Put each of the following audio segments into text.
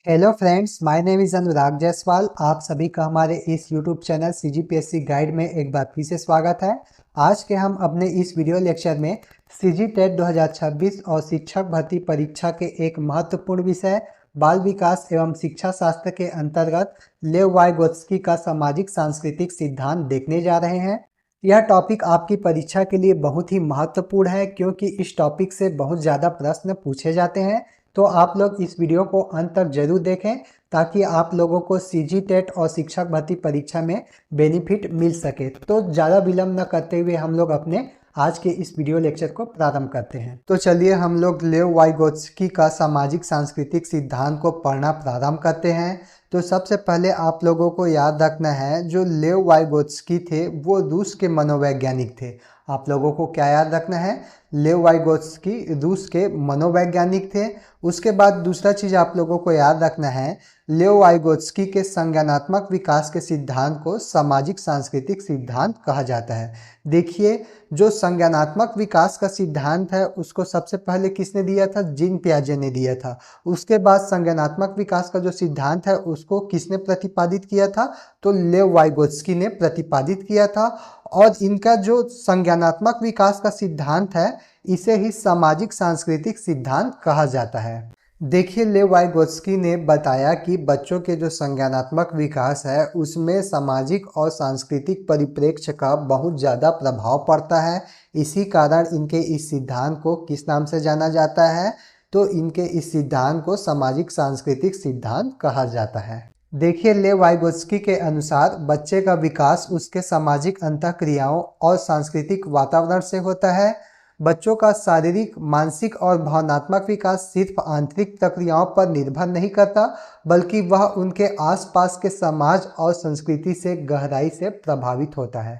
Hello friends, my name is Anurag Jaiswal. आप सभी का हमारे इस यूट्यूब चैनल सीजीपीएससी गाइड में एक बार फिर से स्वागत है। आज के हम अपने इस वीडियो लेक्चर में सीजी टेट 2026 और शिक्षक भर्ती परीक्षा के एक महत्वपूर्ण विषय बाल विकास एवं शिक्षा शास्त्र के अंतर्गत लेव वाइगोत्स्की का सामाजिक सांस्कृतिक सिद्धांत देखने जा रहे हैं। यह टॉपिक आपकी परीक्षा के लिए बहुत ही महत्वपूर्ण है क्योंकि इस टॉपिक से बहुत ज़्यादा प्रश्न पूछे जाते हैं। तो आप लोग इस वीडियो को अंत तक जरूर देखें ताकि आप लोगों को सीजी टेट और शिक्षक भर्ती परीक्षा में बेनिफिट मिल सके। तो ज़्यादा विलंब न करते हुए हम लोग अपने आज के इस वीडियो लेक्चर को प्रारंभ करते हैं। तो चलिए हम लोग लेव वाइगोत्स्की का सामाजिक सांस्कृतिक सिद्धांत को पढ़ना प्रारंभ करते हैं। तो सबसे पहले आप लोगों को याद रखना है, जो लेव वाइगोत्स्की थे वो रूस के मनोवैज्ञानिक थे। आप लोगों को क्या याद रखना है, लेव वाइगोत्स्की रूस के मनोवैज्ञानिक थे। उसके बाद दूसरा चीज़ आप लोगों को याद रखना है, लेव वाइगोत्स्की के संज्ञानात्मक विकास के सिद्धांत को सामाजिक सांस्कृतिक सिद्धांत कहा जाता है। देखिए, जो संज्ञानात्मक विकास का सिद्धांत है उसको सबसे पहले किसने दिया था? जीन पियाजे ने दिया था। उसके बाद संज्ञानात्मक विकास का जो सिद्धांत है उसको किसने प्रतिपादित किया था? तो लेव वाइगोत्स्की ने प्रतिपादित किया था। और इनका जो संज्ञानात्मक विकास का सिद्धांत है इसे ही सामाजिक सांस्कृतिक सिद्धांत कहा जाता है। देखिए, लेव वाइगोत्स्की ने बताया कि बच्चों के जो संज्ञानात्मक विकास है उसमें सामाजिक और सांस्कृतिक परिप्रेक्ष्य का बहुत ज़्यादा प्रभाव पड़ता है। इसी कारण इनके इस सिद्धांत को किस नाम से जाना जाता है? तो इनके इस सिद्धांत को सामाजिक सांस्कृतिक सिद्धांत कहा जाता है। देखिए, लेव वाइगोत्स्की के अनुसार बच्चे का विकास उसके सामाजिक अंतःक्रियाओं और सांस्कृतिक वातावरण से होता है। बच्चों का शारीरिक, मानसिक और भावनात्मक विकास सिर्फ आंतरिक प्रक्रियाओं पर निर्भर नहीं करता, बल्कि वह उनके आसपास के समाज और संस्कृति से गहराई से प्रभावित होता है।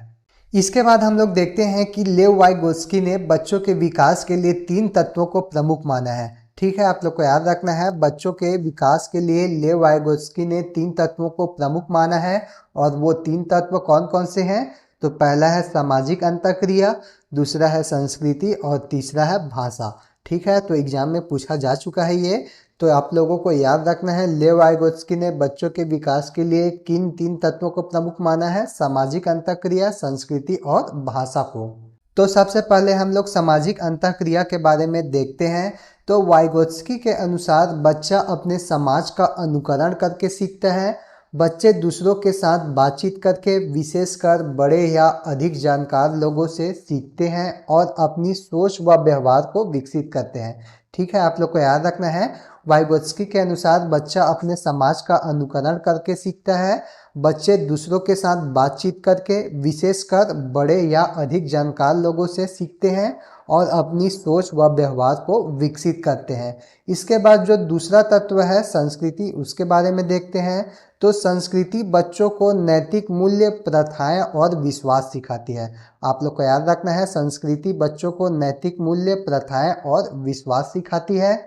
इसके बाद हम लोग देखते हैं कि लेव वाइगोत्स्की ने बच्चों के विकास के लिए 3 तत्वों को प्रमुख माना है। ठीक है, आप लोग को याद रखना है, बच्चों के विकास के लिए लेव वाइगोत्स्की ने 3 तत्वों को प्रमुख माना है। और वो 3 तत्व कौन कौन से हैं? तो पहला है सामाजिक अंतःक्रिया, दूसरा है संस्कृति और तीसरा है भाषा। ठीक है, तो एग्जाम में पूछा जा चुका है ये, तो आप लोगों को याद रखना है लेव वाइगोत्स्की ने बच्चों के विकास के लिए किन 3 तत्वों को प्रमुख माना है? सामाजिक अंतःक्रिया, संस्कृति और भाषा को। तो सबसे पहले हम लोग सामाजिक अंतःक्रिया के बारे में देखते हैं। तो वाइगोत्स्की के अनुसार बच्चा अपने समाज का अनुकरण करके सीखता है। बच्चे दूसरों के साथ बातचीत करके, विशेषकर बड़े या अधिक जानकार लोगों से सीखते हैं और अपनी सोच व व्यवहार को विकसित करते हैं। ठीक है, आप लोग को याद रखना है, वाइगोत्स्की के अनुसार बच्चा अपने समाज का अनुकरण करके सीखता है। बच्चे दूसरों के साथ बातचीत करके, विशेषकर बड़े या अधिक जानकार लोगों से सीखते हैं और अपनी सोच व व्यवहार को विकसित करते हैं। इसके बाद जो दूसरा तत्व है संस्कृति, उसके बारे में देखते हैं। तो संस्कृति बच्चों को नैतिक मूल्य, प्रथाएं और विश्वास सिखाती है। आप लोग को याद रखना है, संस्कृति बच्चों को नैतिक मूल्य, प्रथाएं और विश्वास सिखाती है।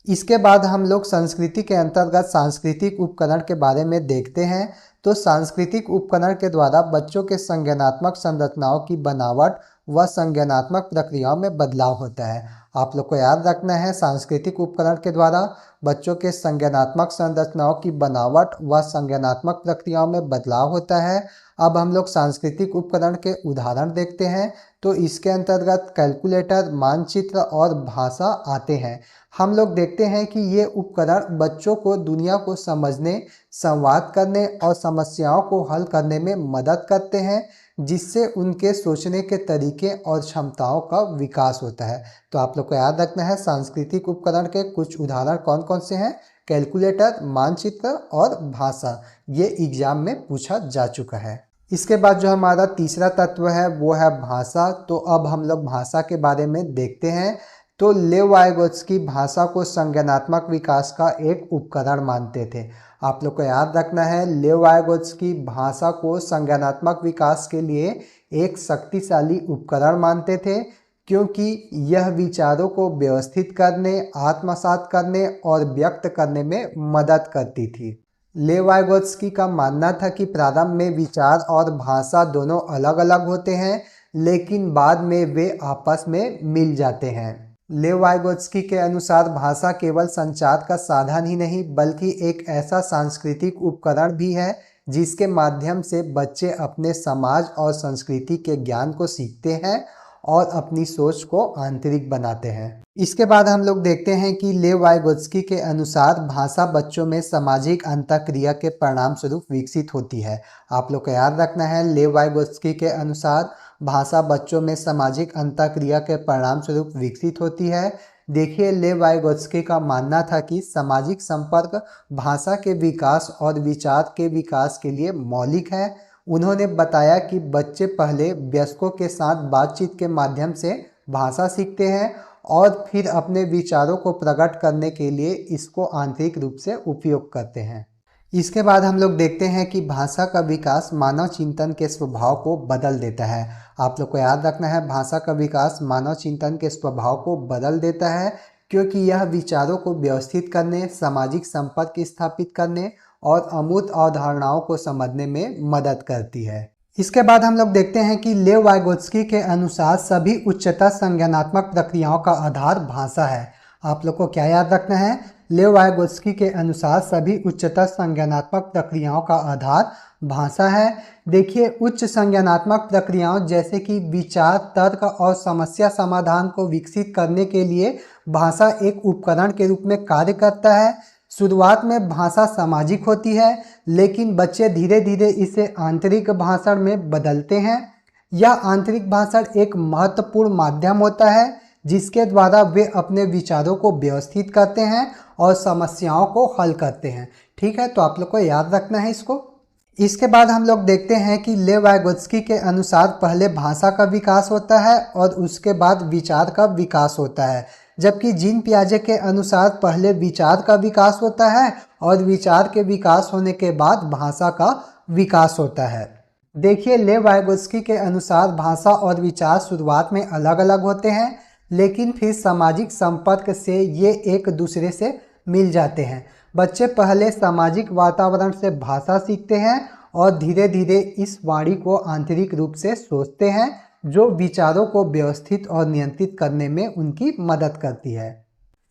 इसके बाद हम लोग संस्कृति के अंतर्गत सांस्कृतिक उपकरण के बारे में देखते हैं। तो सांस्कृतिक उपकरण के द्वारा बच्चों के संज्ञानात्मक संरचनाओं की बनावट व संज्ञानात्मक प्रक्रियाओं में बदलाव होता है। आप लोग को याद रखना है, सांस्कृतिक उपकरण के द्वारा बच्चों के संज्ञानात्मक संरचनाओं की बनावट व संज्ञानात्मक प्रक्रियाओं में बदलाव होता है। अब हम लोग सांस्कृतिक उपकरण के उदाहरण देखते हैं। तो इसके अंतर्गत कैलकुलेटर, मानचित्र और भाषा आते हैं। हम लोग देखते हैं कि ये उपकरण बच्चों को दुनिया को समझने, संवाद करने और समस्याओं को हल करने में मदद करते हैं, जिससे उनके सोचने के तरीके और क्षमताओं का विकास होता है। तो आप लोग को याद रखना है, सांस्कृतिक उपकरण के कुछ उदाहरण कौन कौन से हैं? कैलकुलेटर, मानचित्र और भाषा। ये एग्जाम में पूछा जा चुका है। इसके बाद जो हमारा तीसरा तत्व है वो है भाषा। तो अब हम लोग भाषा के बारे में देखते हैं। तो लेव वाइगोत्स्की भाषा को संज्ञानात्मक विकास का एक उपकरण मानते थे। आप लोग को याद रखना है, लेव वाइगोत्स्की भाषा को संज्ञानात्मक विकास के लिए एक शक्तिशाली उपकरण मानते थे, क्योंकि यह विचारों को व्यवस्थित करने, आत्मसात करने और व्यक्त करने में मदद करती थी। लेव वाइगोत्स्की का मानना था कि प्रारंभ में विचार और भाषा दोनों अलग अलग होते हैं, लेकिन बाद में वे आपस में मिल जाते हैं। लेव वाइगोत्स्की के अनुसार भाषा केवल संचार का साधन ही नहीं बल्कि एक ऐसा सांस्कृतिक उपकरण भी है जिसके माध्यम से बच्चे अपने समाज और संस्कृति के ज्ञान को सीखते हैं और अपनी सोच को आंतरिक बनाते हैं। इसके बाद हम लोग देखते हैं कि लेव वाइगोत्स्की के अनुसार भाषा बच्चों में सामाजिक अंतःक्रिया के परिणाम स्वरूप विकसित होती है। आप लोग को याद रखना है, लेव वाइगोत्स्की के अनुसार भाषा बच्चों में सामाजिक अंतःक्रिया के परिणाम स्वरूप विकसित होती है। देखिए, लेव वाइगोत्स्की का मानना था कि सामाजिक संपर्क भाषा के विकास और विचार के विकास के लिए मौलिक है। उन्होंने बताया कि बच्चे पहले वयस्कों के साथ बातचीत के माध्यम से भाषा सीखते हैं और फिर अपने विचारों को प्रकट करने के लिए इसको आंतरिक रूप से उपयोग करते हैं। इसके बाद हम लोग देखते हैं कि भाषा का विकास मानव चिंतन के स्वभाव को बदल देता है। आप लोग को याद रखना है, भाषा का विकास मानव चिंतन के स्वभाव को बदल देता है क्योंकि यह विचारों को व्यवस्थित करने, सामाजिक संपर्क स्थापित करने और अमूर्त अवधारणाओं को समझने में मदद करती है। इसके बाद हम लोग देखते हैं कि लेव वाइगोत्स्की के अनुसार सभी उच्चतर संज्ञानात्मक प्रक्रियाओं का आधार भाषा है। आप लोग को क्या याद रखना है, लेव वाइगोत्स्की के अनुसार सभी उच्चतर संज्ञानात्मक प्रक्रियाओं का आधार भाषा है। देखिए, उच्च संज्ञानात्मक प्रक्रियाओं जैसे कि विचार, तर्क और समस्या समाधान को विकसित करने के लिए भाषा एक उपकरण के रूप में कार्य करता है। शुरुआत में भाषा सामाजिक होती है लेकिन बच्चे धीरे धीरे इसे आंतरिक भाषण में बदलते हैं। यह आंतरिक भाषण एक महत्वपूर्ण माध्यम होता है जिसके द्वारा वे अपने विचारों को व्यवस्थित करते हैं और समस्याओं को हल करते हैं। ठीक है, तो आप लोग को याद रखना है इसको। इसके बाद हम लोग देखते हैं कि लेव वाइगोत्स्की के अनुसार पहले भाषा का विकास होता है और उसके बाद विचार का विकास होता है, जबकि जीन पियाजे के अनुसार पहले विचार का विकास होता है और विचार के विकास होने के बाद भाषा का विकास होता है। देखिए, लेव वाइगोत्स्की के अनुसार भाषा और विचार शुरुआत में अलग अलग होते हैं लेकिन फिर सामाजिक संपर्क से ये एक दूसरे से मिल जाते हैं। बच्चे पहले सामाजिक वातावरण से भाषा सीखते हैं और धीरे धीरे इस वाणी को आंतरिक रूप से सोचते हैं जो विचारों को व्यवस्थित और नियंत्रित करने में उनकी मदद करती है।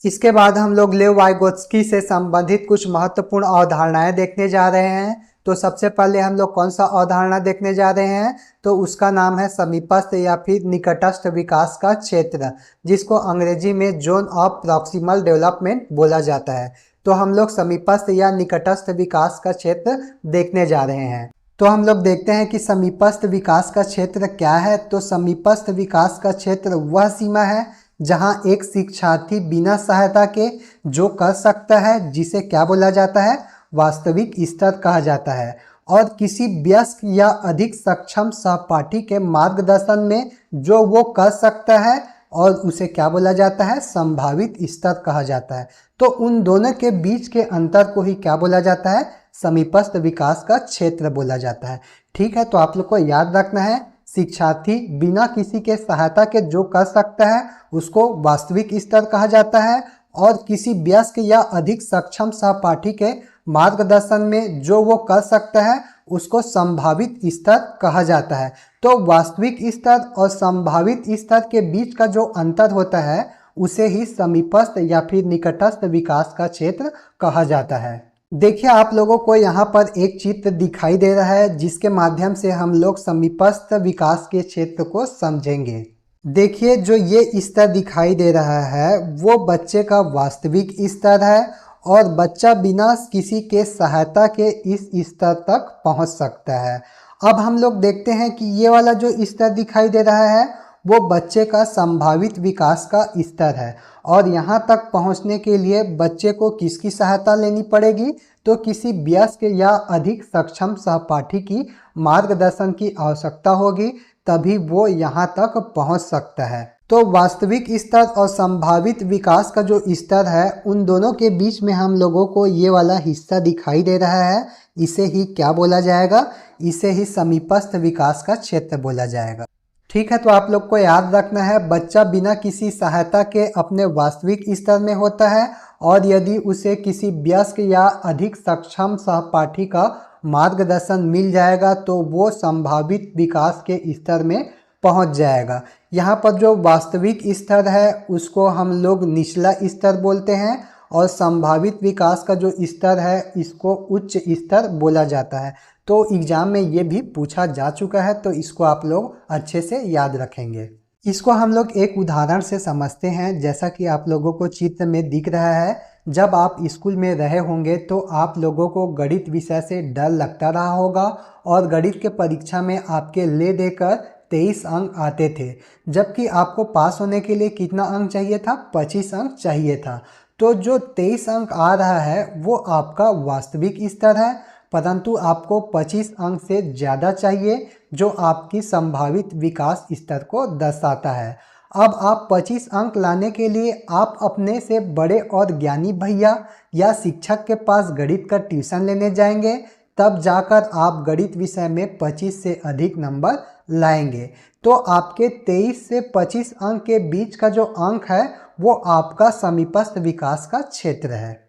इसके बाद हम लोग लेव वाइगोत्स्की से संबंधित कुछ महत्वपूर्ण अवधारणाएं देखने जा रहे हैं। तो सबसे पहले हम लोग कौन सा अवधारणा देखने जा रहे हैं, तो उसका नाम है समीपस्थ या फिर निकटस्थ विकास का क्षेत्र, जिसको अंग्रेजी में जोन ऑफ प्रॉक्सिमल डेवलपमेंट बोला जाता है। तो हम लोग समीपस्थ या निकटस्थ विकास का क्षेत्र देखने जा रहे हैं। तो हम लोग देखते हैं कि समीपस्थ विकास का क्षेत्र क्या है। तो समीपस्थ विकास का क्षेत्र वह सीमा है जहां एक शिक्षार्थी बिना सहायता के जो कर सकता है, जिसे क्या बोला जाता है, वास्तविक स्तर कहा जाता है, और किसी वयस्क या अधिक सक्षम सहपाठी के मार्गदर्शन में जो वो कर सकता है और उसे क्या बोला जाता है, संभावित स्तर कहा जाता है। तो उन दोनों के बीच के अंतर को ही क्या बोला जाता है, समीपस्थ विकास का क्षेत्र बोला जाता है। ठीक है, तो आप लोग को याद रखना है, शिक्षार्थी बिना किसी के सहायता के जो कर सकता है उसको वास्तविक स्तर कहा जाता है और किसी वयस्क या अधिक सक्षम सहपाठी के मार्गदर्शन में जो वो कर सकता है उसको संभावित स्तर कहा जाता है। तो वास्तविक स्तर और संभावित स्तर के बीच का जो अंतर होता है उसे ही समीपस्थ या फिर निकटस्थ विकास का क्षेत्र कहा जाता है। देखिए, आप लोगों को यहाँ पर एक चित्र दिखाई दे रहा है जिसके माध्यम से हम लोग समीपस्थ विकास के क्षेत्र को समझेंगे। देखिए, जो ये स्तर दिखाई दे रहा है वो बच्चे का वास्तविक स्तर है और बच्चा बिना किसी के सहायता के इस स्तर तक पहुंच सकता है। अब हम लोग देखते हैं कि ये वाला जो स्तर दिखाई दे रहा है वो बच्चे का संभावित विकास का स्तर है और यहाँ तक पहुँचने के लिए बच्चे को किसकी सहायता लेनी पड़ेगी, तो किसी वयस्क या अधिक सक्षम सहपाठी की मार्गदर्शन की आवश्यकता होगी, तभी वो यहाँ तक पहुँच सकता है। तो वास्तविक स्तर और संभावित विकास का जो स्तर है उन दोनों के बीच में हम लोगों को ये वाला हिस्सा दिखाई दे रहा है, इसे ही क्या बोला जाएगा, इसे ही समीपस्थ विकास का क्षेत्र बोला जाएगा। ठीक है, तो आप लोग को याद रखना है, बच्चा बिना किसी सहायता के अपने वास्तविक स्तर में होता है और यदि उसे किसी वयस्क या अधिक सक्षम सहपाठी का मार्गदर्शन मिल जाएगा तो वो संभावित विकास के स्तर में पहुंच जाएगा। यहाँ पर जो वास्तविक स्तर है उसको हम लोग निचला स्तर बोलते हैं और संभावित विकास का जो स्तर है इसको उच्च स्तर बोला जाता है। तो एग्जाम में ये भी पूछा जा चुका है, तो इसको आप लोग अच्छे से याद रखेंगे। इसको हम लोग एक उदाहरण से समझते हैं। जैसा कि आप लोगों को चित्र में दिख रहा है, जब आप स्कूल में रहे होंगे तो आप लोगों को गणित विषय से डर लगता रहा होगा और गणित के परीक्षा में आपके ले देकर 23 अंक आते थे, जबकि आपको पास होने के लिए कितना अंक चाहिए था? 25 अंक चाहिए था। तो जो 23 अंक आ रहा है वो आपका वास्तविक स्तर है, परंतु आपको 25 अंक से ज़्यादा चाहिए, जो आपकी संभावित विकास स्तर को दर्शाता है। अब आप 25 अंक लाने के लिए आप अपने से बड़े और ज्ञानी भैया या शिक्षक के पास गणित का ट्यूशन लेने जाएंगे, तब जाकर आप गणित विषय में 25 से अधिक नंबर लाएंगे। तो आपके 23 से 25 अंक के बीच का जो अंक है वो आपका समीपस्थ विकास का क्षेत्र है।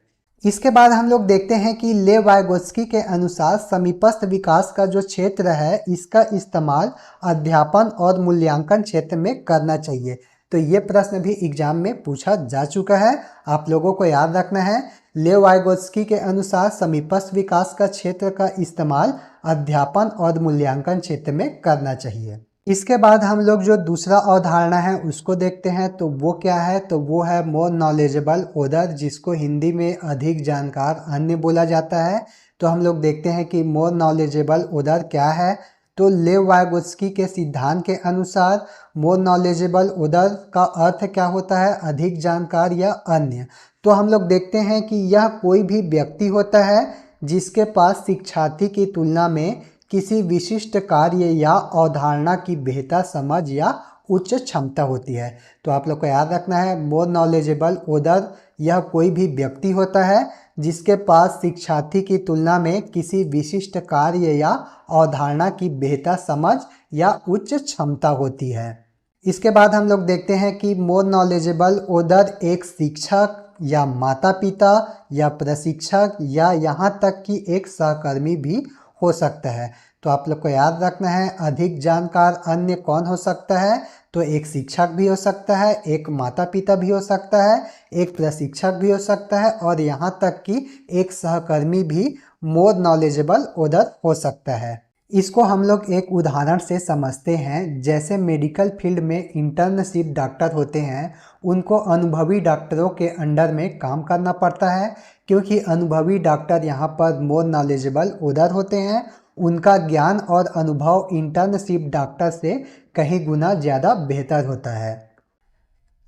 इसके बाद हम लोग देखते हैं कि लेव वाइगोत्स्की के अनुसार समीपस्थ विकास का जो क्षेत्र है इसका इस्तेमाल अध्यापन और मूल्यांकन क्षेत्र में करना चाहिए। तो ये प्रश्न भी एग्जाम में पूछा जा चुका है, आप लोगों को याद रखना है। लेव वाइगोत्स्की के अनुसार समीपस्थ विकास का क्षेत्र का इस्तेमाल अध्यापन और मूल्यांकन क्षेत्र में करना चाहिए। इसके बाद हम लोग जो दूसरा अवधारणा है उसको देखते हैं। तो वो क्या है? तो वो है मोर नॉलेजेबल ओदर, जिसको हिंदी में अधिक जानकार अन्य बोला जाता है। तो हम लोग देखते हैं कि मोर नॉलेजेबल ओदर क्या है। तो लेव वाइगोत्स्की के सिद्धांत के अनुसार मोर नॉलेजेबल ओदर का अर्थ क्या होता है? अधिक जानकार या अन्य। तो हम लोग देखते हैं कि यह कोई भी व्यक्ति होता है जिसके पास शिक्षार्थी की तुलना में किसी विशिष्ट कार्य या अवधारणा की बेहतर समझ या उच्च क्षमता होती है। तो आप लोग को याद रखना है, मोर नॉलेजेबल ओदर यह कोई भी व्यक्ति होता है जिसके पास शिक्षार्थी की तुलना में किसी विशिष्ट कार्य या अवधारणा की बेहतर समझ या उच्च क्षमता होती है। इसके बाद हम लोग देखते हैं कि मोर नॉलेजेबल ओदर एक शिक्षक या माता पिता या प्रशिक्षक या यहाँ तक कि एक सहकर्मी भी हो सकता है। तो आप लोग को याद रखना है, अधिक जानकार अन्य कौन हो सकता है? तो एक शिक्षक भी हो सकता है, एक माता पिता भी हो सकता है, एक प्रशिक्षक भी हो सकता है और यहाँ तक कि एक सहकर्मी भी मोर नॉलेजेबल ओदर हो सकता है। इसको हम लोग एक उदाहरण से समझते हैं। जैसे मेडिकल फील्ड में इंटर्नशिप डॉक्टर होते हैं, उनको अनुभवी डॉक्टरों के अंडर में काम करना पड़ता है, क्योंकि अनुभवी डॉक्टर यहाँ पर मोर नॉलेजेबल ओदर होते हैं। उनका ज्ञान और अनुभव इंटर्नशिप डॉक्टर से कहीं गुना ज़्यादा बेहतर होता है।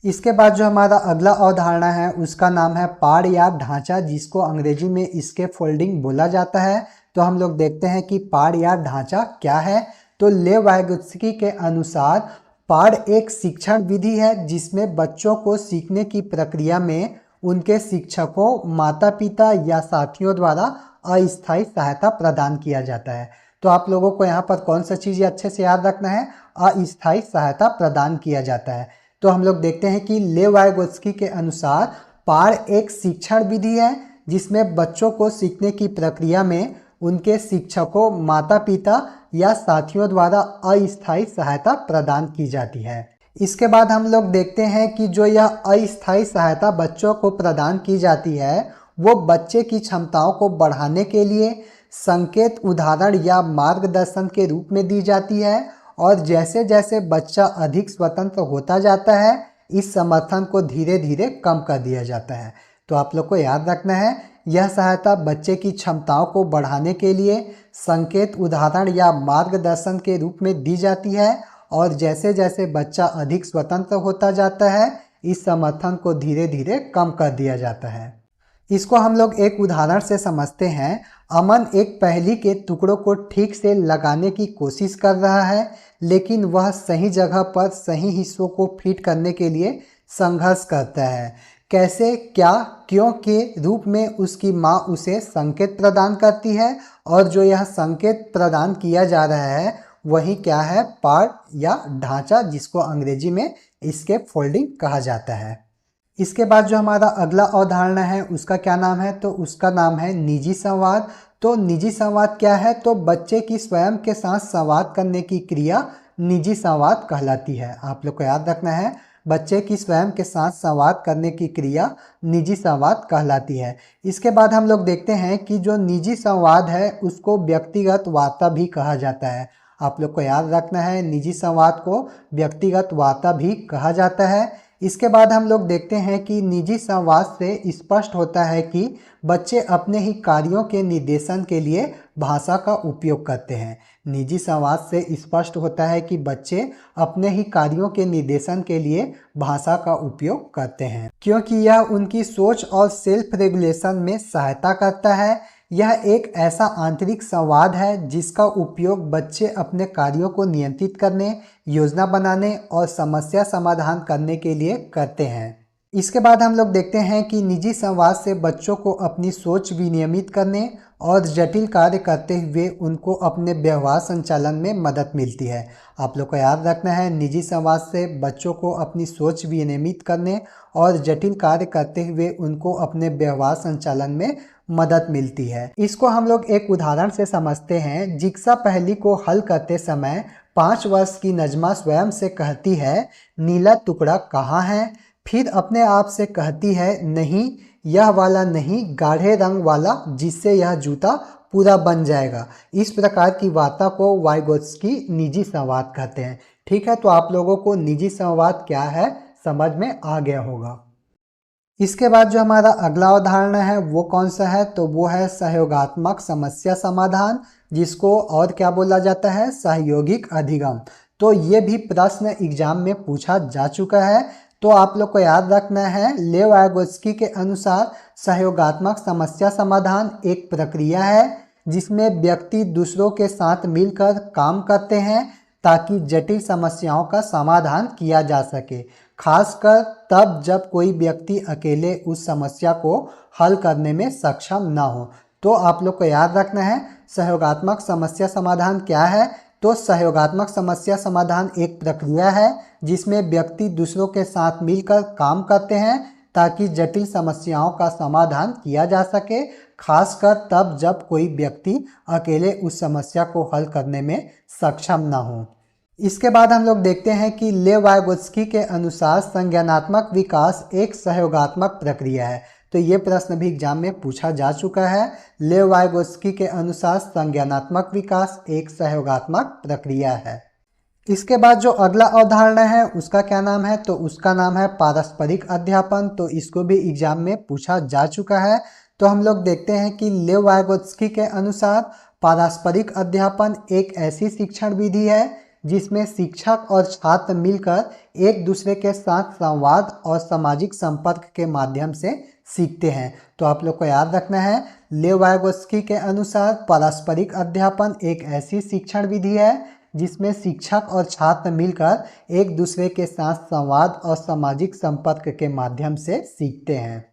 इसके बाद जो हमारा अगला अवधारणा है उसका नाम है पाड़ या ढांचा, जिसको अंग्रेजी में इसके फोल्डिंग बोला जाता है। तो हम लोग देखते हैं कि पाड़ या ढांचा क्या है। तो लेव वाइगोत्स्की के अनुसार पाड़ एक शिक्षण विधि है जिसमें बच्चों को सीखने की प्रक्रिया में उनके शिक्षकों, माता पिता या साथियों द्वारा अस्थायी सहायता प्रदान किया जाता है। तो आप लोगों को यहाँ पर कौन सा चीज़ अच्छे से याद रखना है? अस्थायी सहायता प्रदान किया जाता है। तो हम लोग देखते हैं कि लेव वाइगोत्स्की के अनुसार पाड़ एक शिक्षण विधि है जिसमें बच्चों को सीखने की प्रक्रिया में उनके शिक्षकों, माता पिता या साथियों द्वारा अस्थायी सहायता प्रदान की जाती है। इसके बाद हम लोग देखते हैं कि जो यह अस्थायी सहायता बच्चों को प्रदान की जाती है वो बच्चे की क्षमताओं को बढ़ाने के लिए संकेत, उदाहरण या मार्गदर्शन के रूप में दी जाती है। और जैसे जैसे बच्चा अधिक स्वतंत्र होता जाता है इस समर्थन को धीरे धीरे कम कर दिया जाता है। तो आप लोग को याद रखना है, यह सहायता बच्चे की क्षमताओं को बढ़ाने के लिए संकेत, उदाहरण या मार्गदर्शन के रूप में दी जाती है। और जैसे जैसे बच्चा अधिक स्वतंत्र होता जाता है इस समर्थन को धीरे धीरे कम कर दिया जाता है। इसको हम लोग एक उदाहरण से समझते हैं। अमन एक पहेली के टुकड़ों को ठीक से लगाने की कोशिश कर रहा है, लेकिन वह सही जगह पर सही हिस्सों को फिट करने के लिए संघर्ष करता है। कैसे, क्या, क्यों के रूप में उसकी माँ उसे संकेत प्रदान करती है और जो यह संकेत प्रदान किया जा रहा है वही क्या है? पार्ट या ढांचा, जिसको अंग्रेजी में इसके फोल्डिंग कहा जाता है। इसके बाद जो हमारा अगला अवधारणा है उसका क्या नाम है? तो उसका नाम है निजी संवाद। तो निजी संवाद क्या है? तो बच्चे की स्वयं के साथ संवाद करने की क्रिया निजी संवाद कहलाती है। आप लोग को याद रखना है, बच्चे की स्वयं के साथ संवाद करने की क्रिया निजी संवाद कहलाती है। इसके बाद हम लोग देखते हैं कि जो निजी संवाद है उसको व्यक्तिगत वार्ता भी कहा जाता है। आप लोग को याद रखना है, निजी संवाद को व्यक्तिगत वार्ता भी कहा जाता है। इसके बाद हम लोग देखते हैं कि निजी संवाद से स्पष्ट होता है कि बच्चे अपने ही कार्यों के निर्देशन के लिए भाषा का उपयोग करते हैं। निजी संवाद से स्पष्ट होता है कि बच्चे अपने ही कार्यों के निर्देशन के लिए भाषा का उपयोग करते हैं, क्योंकि यह उनकी सोच और सेल्फ रेगुलेशन में सहायता करता है। यह एक ऐसा आंतरिक संवाद है जिसका उपयोग बच्चे अपने कार्यों को नियंत्रित करने, योजना बनाने और समस्या समाधान करने के लिए करते हैं। इसके बाद हम लोग देखते हैं कि निजी संवाद से बच्चों को अपनी सोच विनियमित करने और जटिल कार्य करते हुए उनको अपने व्यवहार संचालन में मदद मिलती है। आप लोग को याद रखना है, निजी संवाद से बच्चों को अपनी सोच विनियमित करने और जटिल कार्य करते हुए उनको अपने व्यवहार संचालन में मदद मिलती है। इसको हम लोग एक उदाहरण से समझते हैं। जिक्सा पहेली को हल करते समय 5 वर्ष की नजमा स्वयं से कहती है, नीला टुकड़ा कहाँ है? फिर अपने आप से कहती है, नहीं, यह वाला नहीं, गाढ़े रंग वाला, जिससे यह जूता पूरा बन जाएगा। इस प्रकार की वार्ता को वाइगोत्स्की निजी संवाद कहते हैं। ठीक है, तो आप लोगों को निजी संवाद क्या है समझ में आ गया होगा। इसके बाद जो हमारा अगला उदाहरण है वो कौन सा है? तो वो है सहयोगात्मक समस्या समाधान, जिसको और क्या बोला जाता है? सहयोगिक अधिगम। तो ये भी प्रश्न एग्जाम में पूछा जा चुका है। तो आप लोग को याद रखना है, लेव वाइगोत्स्की के अनुसार सहयोगात्मक समस्या समाधान एक प्रक्रिया है जिसमें व्यक्ति दूसरों के साथ मिलकर काम करते हैं ताकि जटिल समस्याओं का समाधान किया जा सके, खासकर तब जब कोई व्यक्ति अकेले उस समस्या को हल करने में सक्षम ना हो। तो आप लोग को याद रखना है, सहयोगात्मक समस्या समाधान क्या है? तो सहयोगात्मक समस्या समाधान एक प्रक्रिया है जिसमें व्यक्ति दूसरों के साथ मिलकर काम करते हैं ताकि जटिल समस्याओं का समाधान किया जा सके, खासकर तब जब कोई व्यक्ति अकेले उस समस्या को हल करने में सक्षम ना हो। इसके बाद हम लोग देखते हैं कि लेव वाइगोत्स्की के अनुसार संज्ञानात्मक विकास एक सहयोगात्मक प्रक्रिया है। तो ये प्रश्न भी एग्जाम में पूछा जा चुका है। लेव वाइगोत्स्की के अनुसार संज्ञानात्मक विकास एक सहयोगात्मक प्रक्रिया है। इसके बाद जो अगला अवधारणा है उसका क्या नाम है? तो उसका नाम है पारस्परिक अध्यापन। तो इसको भी एग्जाम में पूछा जा चुका है। तो हम लोग देखते हैं कि लेव वाइगोत्स्की के अनुसार पारस्परिक अध्यापन एक ऐसी शिक्षण विधि है जिसमें शिक्षक और छात्र मिलकर एक दूसरे के साथ संवाद और सामाजिक संपर्क के माध्यम से सीखते हैं। तो आप लोग को याद रखना है, लेव वाइगोत्स्की के अनुसार पारस्परिक अध्यापन एक ऐसी शिक्षण विधि है जिसमें शिक्षक और छात्र मिलकर एक दूसरे के साथ संवाद और सामाजिक संपर्क के माध्यम से सीखते हैं।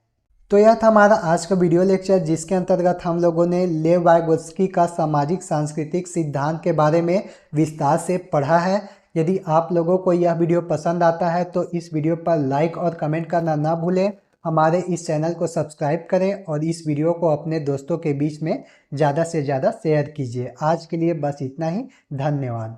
तो यह था हमारा आज का वीडियो लेक्चर, जिसके अंतर्गत हम लोगों ने लेव वाइगोत्स्की का सामाजिक सांस्कृतिक सिद्धांत के बारे में विस्तार से पढ़ा है। यदि आप लोगों को यह वीडियो पसंद आता है तो इस वीडियो पर लाइक और कमेंट करना ना भूलें। हमारे इस चैनल को सब्सक्राइब करें और इस वीडियो को अपने दोस्तों के बीच में ज़्यादा से ज़्यादा शेयर कीजिए। आज के लिए बस इतना ही। धन्यवाद।